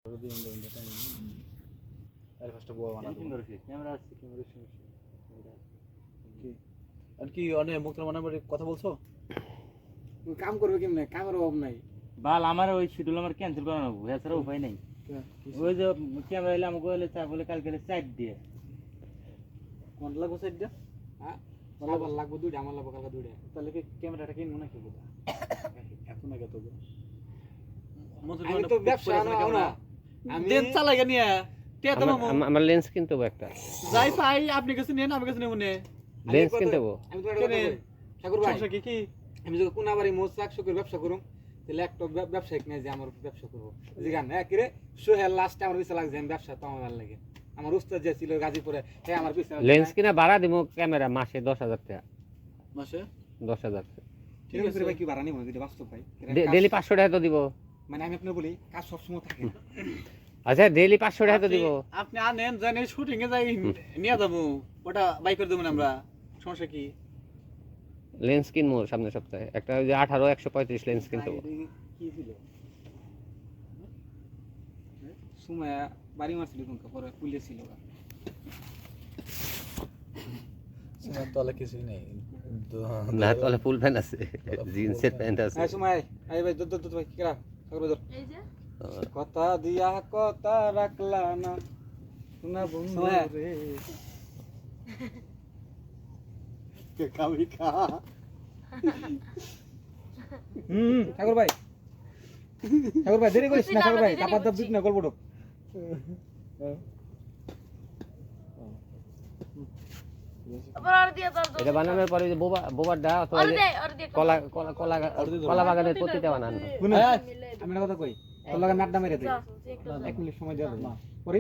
কি অনেক মুক্তার মানাবার কথা বলছো? কাম করবে কেমনে? কামের অভাব নাই। বাল আমার ওই শিডিউল আমার ক্যান্সেল করা নেবো, এছাড়া উপায় নাই। ওই যে ক্যামেরা এলে আমাকে বলে চা বলে কালকে সাইড দিয়ে কোন লাগবো সাইড দিয়া? হ্যাঁ আমার লাগবো দুইটা, আমার লাগবো কালকে দুইটা। তাহলে কি ক্যামেরাটা কিনবো নাকি বলবো? এত না কত আমি তো ব্যবসা না, আমি দেন চালাই নিয়ে তে তো আমার লেন্স কিনতে হবে একটা। যাই পাই আপনি কাছে নেন, আমি কাছে নেব নে। লেন্স কিনতে হবে। আমি তো ঠাকুর ভাই সমস্যা কি? আমি যদি কোনাবাড়ি মোজ 100 করে ব্যবসা করুম তাহলে একটা ব্যবসায়িক নাই যে আমার ব্যবসা করব। জিগান না কি রে সোহেল লাস্টে আমার পিছে লাগছে ব্যবসা তো আমার ভালো লাগে। আমার উস্তাদ যে ছিল গাজীপুরে সে আমার পিছে লেন্স কিনা ভাড়া দিমু ক্যামেরা মাসে 10,000 টাকা। মাসে 10,000 ঠিক আছে ভাই, কি ভাড়া নিব যদি বাস্তব ভাই? ডেইলি 500 টাকা তো দিব। মানে আমি আপনাকে বলি কাজ সব সময় থাকে না। আচ্ছা ডেইলি 500 টাকা তো দিব। আপনি আনেন জানেন শুটিং এ যাই নিয়ে যাবো, ওটা বাই করে দেবো আমরা। সমস্যা কি? লেন্স কিনবো সামনের সপ্তাহে একটা ওই যে 18-135 লেন্স কিনতে হবে। কি ছিল? সময় বাড়ি মারছিল কোন পরে পুলিশ ছিল। সময় তলে কিছুই নেই। না তাহলে ফুল প্যান্ট আছে, জিন্সের প্যান্ট আছে। এই সময় এই ভাই দত ভাই কি করা ঠাকুর ভাই এই যে কথা দিয়া কথা রাখলা না শোনা বন্ধু রে কে কামি খা। ঠাকুর ভাই দেরি করিস না ঠাকুর ভাই, তারপর তো বিট না গল্প ঢোক। আবার আর দিয়ে দাও। এটা বানানোর পরে যে বোবার ডা অথবা আর দে আর দে কলা বাগানের প্রতিটা বানানো। আমি একটা কথা কই, তোর লাগা ম্যাডাম মেরে দে। 1 মিনিট সময় দেওয়া না পরে